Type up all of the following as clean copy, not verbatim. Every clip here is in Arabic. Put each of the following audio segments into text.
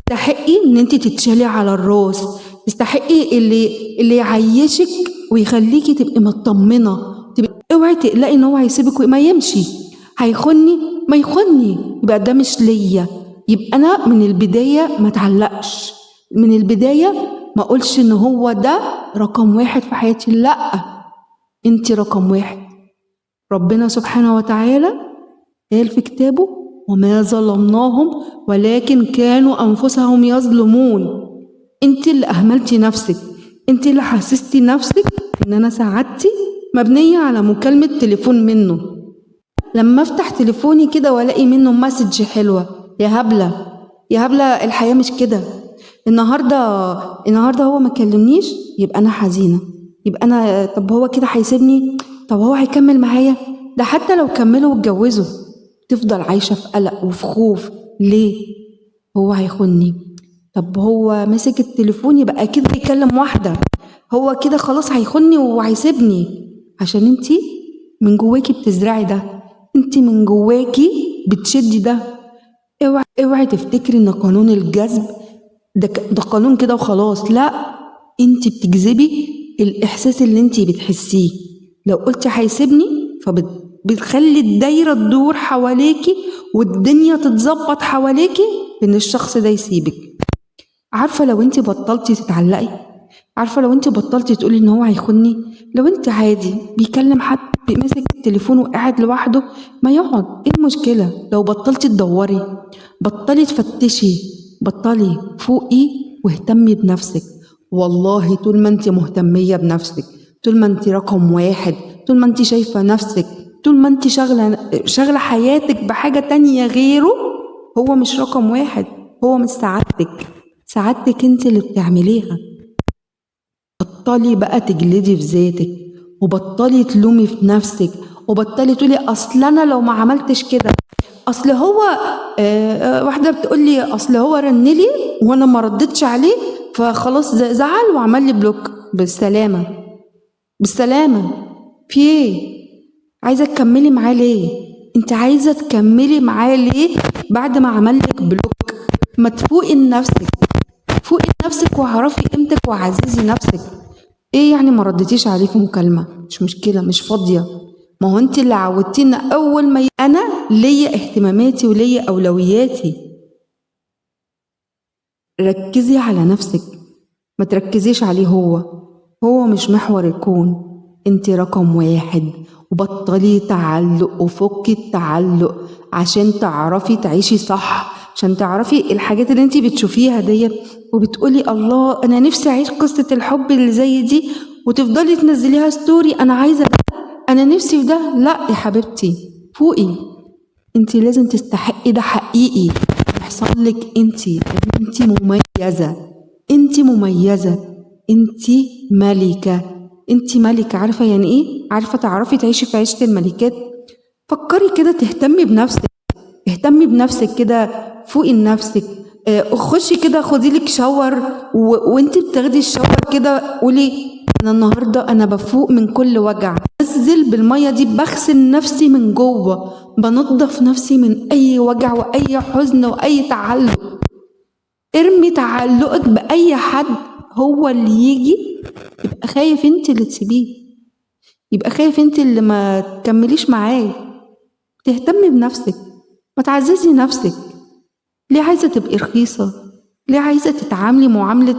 تستحقي ان انت تتشالي على الراس، تستحقي اللي يعيشك ويخليكي تبقي مطمنه، اوعي تقلقي ان هو هيسيبك وما يمشي، هيخوني ما يخوني، يبقى ده مش ليا. يبقى انا من البدايه ما اتعلقش، من البدايه ما اقولش ان هو ده رقم واحد في حياتي. لا، انت رقم واحد. ربنا سبحانه وتعالى قال في كتابه: وما ظلمناهم ولكن كانوا أنفسهم يظلمون. انت اللي أهملتي نفسك، انت اللي حسستي نفسك ان انا سعادتي مبنية على مكالمة تليفون منه. لما افتح تليفوني كده والاقي منه مسج حلوة، يا هبلة يا هبلة، الحياة مش كده. النهاردة هو ما كلمنيش، يبقى انا حزينة، يبقى انا طب هو كده هيسيبني، طب هو هيكمل معايا؟ ده حتى لو كملوا واتجوزوا تفضل عايشة في قلق وفي خوف. ليه؟ هو هيخوني. طب هو مسك التليفون يبقى اكيد بيكلم واحدة، هو كده خلاص هيخوني وهيسيبني. عشان انتي من جواكي بتزرعي ده، انتي من جواكي بتشدي ده. اوعي تفتكري ان قانون الجذب ده قانون كده وخلاص. لا، انتي بتجذبي الاحساس اللي انتي بتحسيه. لو قلتي هيسيبني بتخلي الدايرة تدور حواليكي والدنيا تتظبط حواليكي ان الشخص ده يسيبك. عارفة لو انتي بطلتي تتعلقي، عارفة لو انتي بطلتي تقولي ان هو هيخوني، لو انتي عادي بيكلم حد ماسك التليفون وقاعد لوحده، ما يقعد، ايه المشكلة؟ لو بطلتي تدوري، بطلي تفتشي، بطلي فوقي واهتمي بنفسك. والله طول ما انتي مهتمية بنفسك، طول ما انتي رقم واحد، طول ما انتي شايفة نفسك، طول ما انتي شغلة حياتك بحاجة تانية غيره، هو مش رقم واحد، هو مش سعادتك. سعادتك انت اللي بتعمليها. بطلي بقى تجلدي في ذاتك، وبطلي تلومي في نفسك، وبطلي تقولي اصل انا لو ما عملتش كده، اصل هو واحده بتقولي اصل هو رنلي وانا ما ردتش عليه فخلاص زعل وعمل لي بلوك. بالسلامه بالسلامه. في ايه؟ عايزه تكملي معاه ليه؟ انت عايزه تكملي معاه ليه بعد ما عملك بلوك؟ ما تفوقي لنفسك، فوقي لنفسك واعرفي قيمتك وعززي نفسك. ايه يعني ما ردتيش عليه في مكالمه؟ مش مشكله، مش فاضيه. ما هو انت اللي عودتينا اول ما انا ليا اهتماماتي وليا اولوياتي. ركزي على نفسك، ما تركزيش عليه. هو مش محور الكون، انت رقم واحد. وبطلي تعلق وفكي التعلق عشان تعرفي تعيشي صح، عشان تعرفي الحاجات اللي انت بتشوفيها ديت وبتقولي الله انا نفسي اعيش قصة الحب اللي زي دي، وتفضلي تنزليها ستوري انا عايزة ده، انا نفسي في ده. لا يا حبيبتي، فوقي، انت لازم تستحقي ده حقيقي يحصل لك. انت مميزة، انت مميزة، انت ملكة، انت ملكة. عارفة يعني ايه؟ عارفة تعرفي تعيشي في عيشة الملكات؟ فكري كده، تهتمي بنفسك، اهتمي بنفسك كده، فوقي لنفسك. خشي كده خدي لك شاور، وانت بتاخدي الشاور كده قولي انا النهارده انا بفوق من كل وجع، بنزل بالميه دي بغسل نفسي من جوه، بنضف نفسي من اي وجع واي حزن واي تعلق. ارمي تعلقك باي حد هو اللي يجي يبقى خايف انت اللي تسيبيه، يبقى خايف انت اللي ما تكمليش معاه. تهتمي بنفسك، ما تعززي نفسك. ليه عايزة تبقي رخيصة؟ ليه عايزة تتعاملي معاملة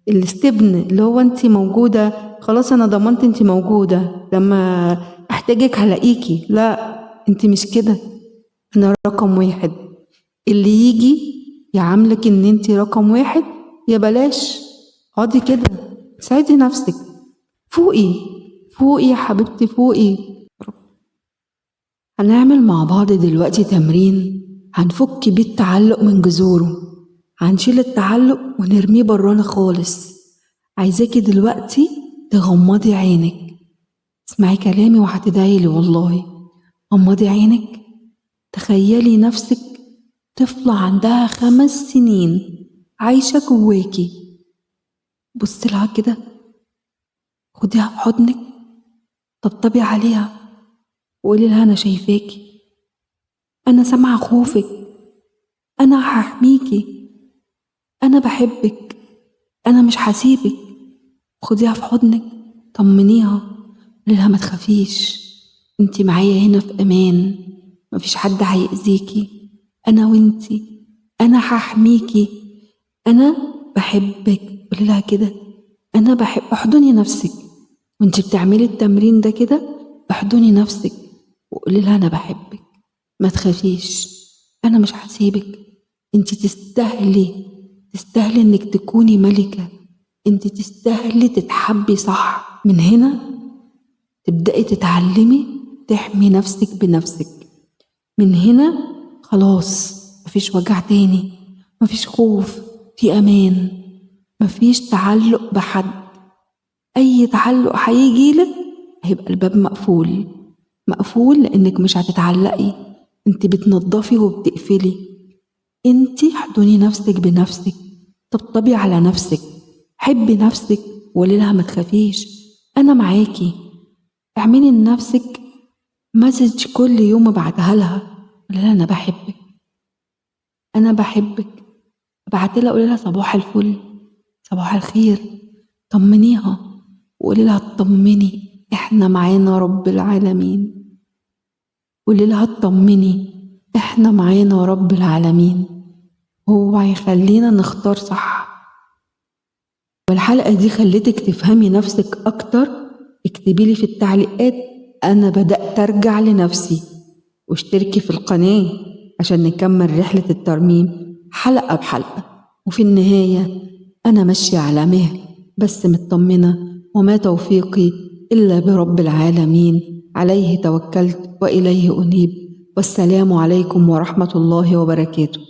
الاستبن اللي هو انت موجودة خلاص انا ضمنت انت موجودة لما احتاجك هلاقيكي؟ لا، انت مش كده. انا رقم واحد. اللي يجي يعاملك ان انت رقم واحد يا بلاش، اقعدي كده، ساعدي نفسك، فوقي، فوقي يا حبيبتي، فوقي. هنعمل مع بعض دلوقتي تمرين هنفك بيه التعلق من جذوره. هنشيل التعلق ونرميه برانا خالص. عايزاكي دلوقتي تغمضي عينك، اسمعي كلامي وهتدعيلي والله. غمضي عينك، تخيلي نفسك طفلة عندها 5 سنين عايشة جواكي. بصي لها كده، خديها في حضنك، طبطبي عليها وقولي لها انا شايفاكي، انا سامعة خوفك، انا هحميكي، أنا بحبك، أنا مش هسيبك. خديها في حضنك، طمنيها، قوليلها ما تخافيش، انتي معايا هنا في أمان، مفيش حد هيأذيكي، أنا وانتي، أنا هحميكي، أنا بحبك. قوليلها كده، أنا بحب. احضني نفسك وانتي بتعملي التمرين ده كده، احضني نفسك وقوليلها أنا بحبك، ما تخافيش، أنا مش هسيبك، انتي تستاهلي انك تكوني ملكة، انتي تستاهلي تتحبي صح. من هنا تبدأي تتعلمي تحمي نفسك بنفسك. من هنا خلاص مفيش وجع تاني، مفيش خوف، في أمان، مفيش تعلق بحد. أي تعلق هيجيلك هيبقى الباب مقفول لأنك مش هتتعلقي، انت بتنضفي وبتقفلي. انت احضني نفسك بنفسك، طبطبي على نفسك، حبي نفسك وقوليلها ما تخافيش، أنا معاكي. اعملي لنفسك مسج كل يوم ابعتها لها، قوليلها أنا بحبك، أنا بحبك. ابعتلها قوليلها صباح الفل، صباح الخير، طمنيها وقوليلها اطمني، احنا معانا رب العالمين. قوليلها اطمني، احنا معانا رب العالمين، هو هيخلينا نختار صح. والحلقة دي خلتك تفهمي نفسك أكتر. اكتبيلي في التعليقات أنا بدأت أرجع لنفسي، واشتركي في القناة عشان نكمل رحلة الترميم حلقة بحلقة. وفي النهاية أنا ماشية على مهل بس مطمنة، وما توفيقي إلا برب العالمين، عليه توكلت وإليه أنيب. والسلام عليكم ورحمة الله وبركاته.